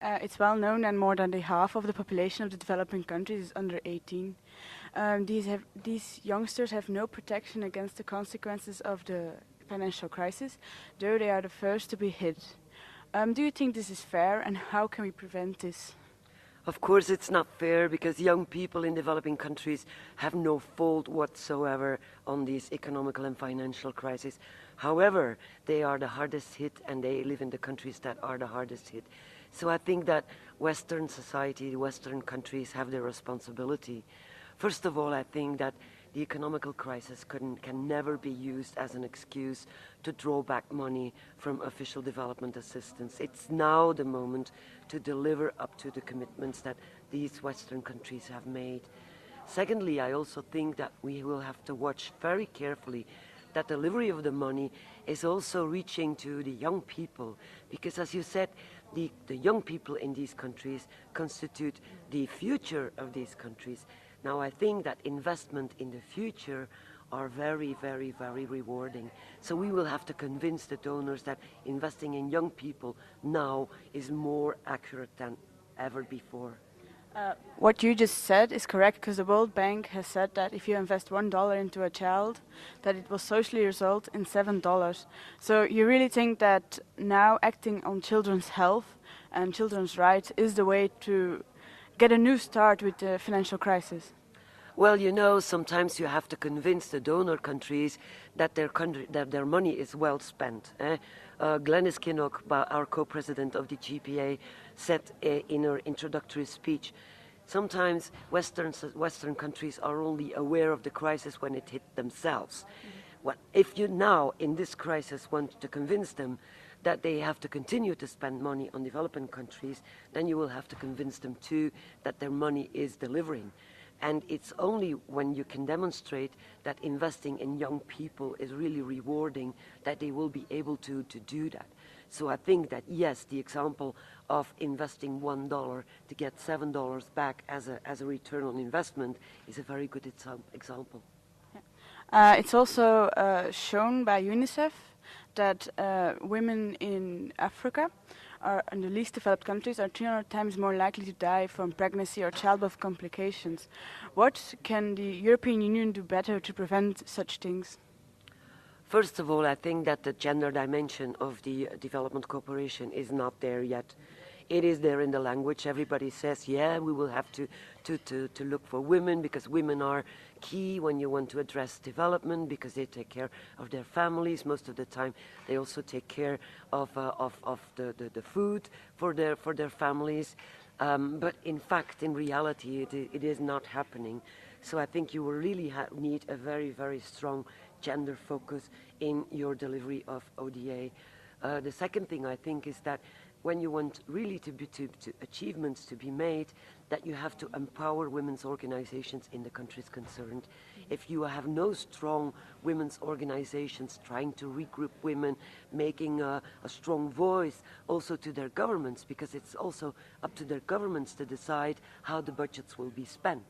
It's well known that more than the half of the population of the developing countries is under 18. These youngsters have no protection against the consequences of the financial crisis, though they are the first to be hit. Do you think this is fair, and how can we prevent this? Of course, it's not fair because young people in developing countries have no fault whatsoever on this economical and financial crisis. However, they are the hardest hit and they live in the countries that are the hardest hit. So I think that Western society, Western countries have their responsibility. First of all, I think that the economical crisis can never be used as an excuse to draw back money from official development assistance. It's now the moment to deliver up to the commitments that these Western countries have made. Secondly, I also think that we will have to watch very carefully that delivery of the money is also reaching to the young people, because as you said, the young people in these countries constitute the future of these countries. Now I think that investment in the future are very, very, very rewarding. So we will have to convince the donors that investing in young people now is more accurate than ever before. What you just said is correct, because the World Bank has said that if you invest $1 into a child, that it will socially result in $7. So you really think that now acting on children's health and children's rights is the way to get a new start with the financial crisis? Well, you know, sometimes you have to convince the donor countries that their money is well spent. Glenys Kinnock, our co-president of the GPA, said in her introductory speech, sometimes Western countries are only aware of the crisis when it hit themselves. Well, if you now, in this crisis, want to convince them that they have to continue to spend money on developing countries, then you will have to convince them too that their money is delivering. And it's only when you can demonstrate that investing in young people is really rewarding that they will be able to do that. So I think that yes, the example of investing $1 to get $7 back as a return on investment is a very good example. It's also shown by UNICEF that women in Africa are in the least developed countries are 300 times more likely to die from pregnancy or childbirth complications. What can the European Union do better to prevent such things? First of all, I think that the gender dimension of the development cooperation is not there yet. It is there in the language. Everybody says, yeah, we will have to look for women because women are key when you want to address development because they take care of their families. Most of the time, they also take care of the food for their families. But in fact, in reality, it is not happening. So I think you will really need a very, very strong gender focus in your delivery of ODA. The second thing I think is that when you want really to achievements to be made, that you have to empower women's organizations in the countries concerned. If you have no strong women's organizations trying to regroup women, making a strong voice also to their governments, because it's also up to their governments to decide how the budgets will be spent.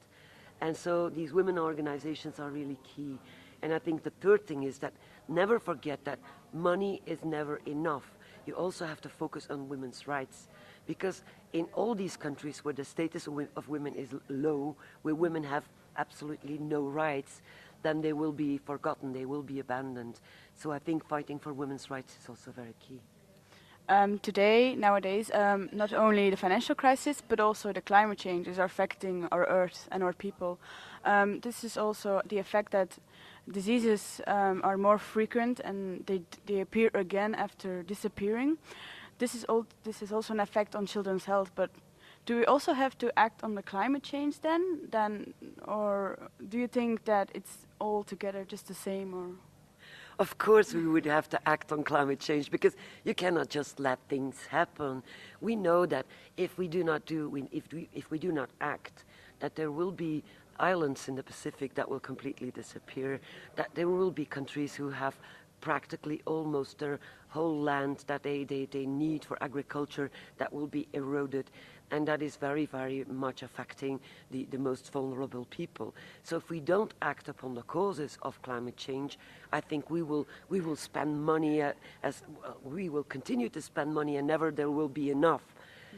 And so these women organizations are really key. And I think the third thing is that never forget that money is never enough. You also have to focus on women's rights, because in all these countries where the status of women is low, where women have absolutely no rights, then they will be forgotten, they will be abandoned. So I think fighting for women's rights is also very key. Nowadays, not only the financial crisis, but also the climate changes are affecting our Earth and our people. This is also the effect that diseases are more frequent and they appear again after disappearing. This is also an effect on children's health. But do we also have to act on the climate change then, or do you think that it's all together just the same? Or of course we would have to act on climate change, because you cannot just let things happen. We know that if we do not act, that there will be islands in the Pacific that will completely disappear, that there will be countries who have practically almost their whole land that they need for agriculture that will be eroded, and that is very, very much affecting the most vulnerable people. So if we don't act upon the causes of climate change, I think we will spend money we will continue to spend money and never there will be enough.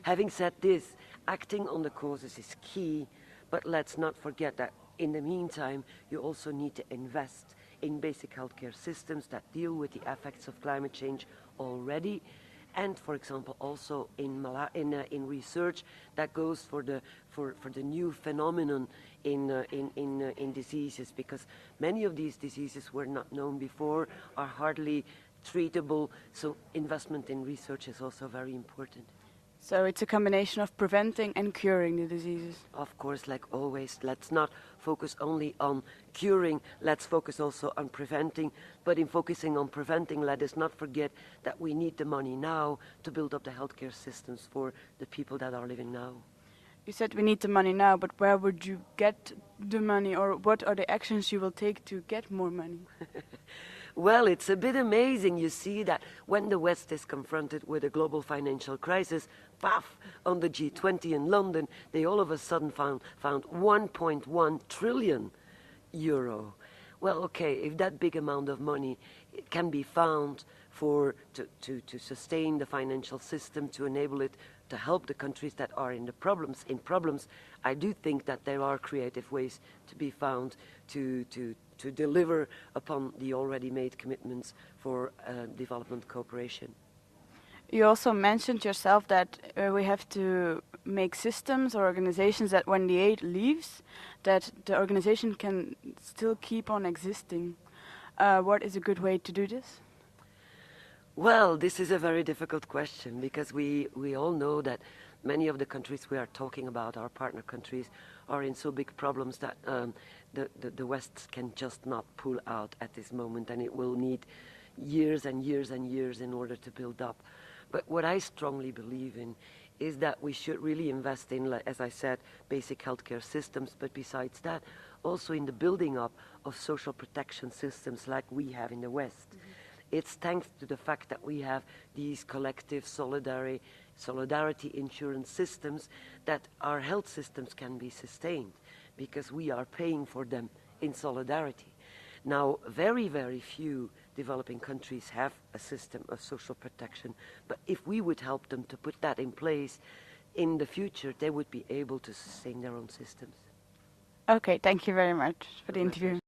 Having said this, acting on the causes is key, but let's not forget that in the meantime, you also need to invest in basic healthcare systems that deal with the effects of climate change already, and, for example, also in research that goes for the new phenomenon in diseases, because many of these diseases were not known before, are hardly treatable. So investment in research is also very important. So it's a combination of preventing and curing the diseases. Of course, like always, let's not focus only on curing, let's focus also on preventing. But in focusing on preventing, let us not forget that we need the money now to build up the healthcare systems for the people that are living now. You said we need the money now, but where would you get the money, or what are the actions you will take to get more money? Well, it's a bit amazing, you see, that when the West is confronted with a global financial crisis, paf, on the G20 in London, they all of a sudden found 1.1 trillion euro. Well, okay, if that big amount of money can be found to sustain the financial system, to enable it to help the countries that are in problems, I do think that there are creative ways to be found to deliver upon the already made commitments for development cooperation. You also mentioned yourself that we have to make systems or organizations that when the aid leaves, that the organization can still keep on existing. What is a good way to do this? Well, this is a very difficult question, because we all know that many of the countries we are talking about, our partner countries, are in so big problems that the West can just not pull out at this moment, and it will need years and years and years in order to build up. But what I strongly believe in is that we should really invest in, as I said, basic healthcare systems, but besides that, also in the building up of social protection systems like we have in the West. Mm-hmm. It's thanks to the fact that we have these collective solidarity insurance systems that our health systems can be sustained, because we are paying for them in solidarity. Now, very, very few developing countries have a system of social protection, but if we would help them to put that in place, in the future they would be able to sustain their own systems. Okay, thank you very much for the interview.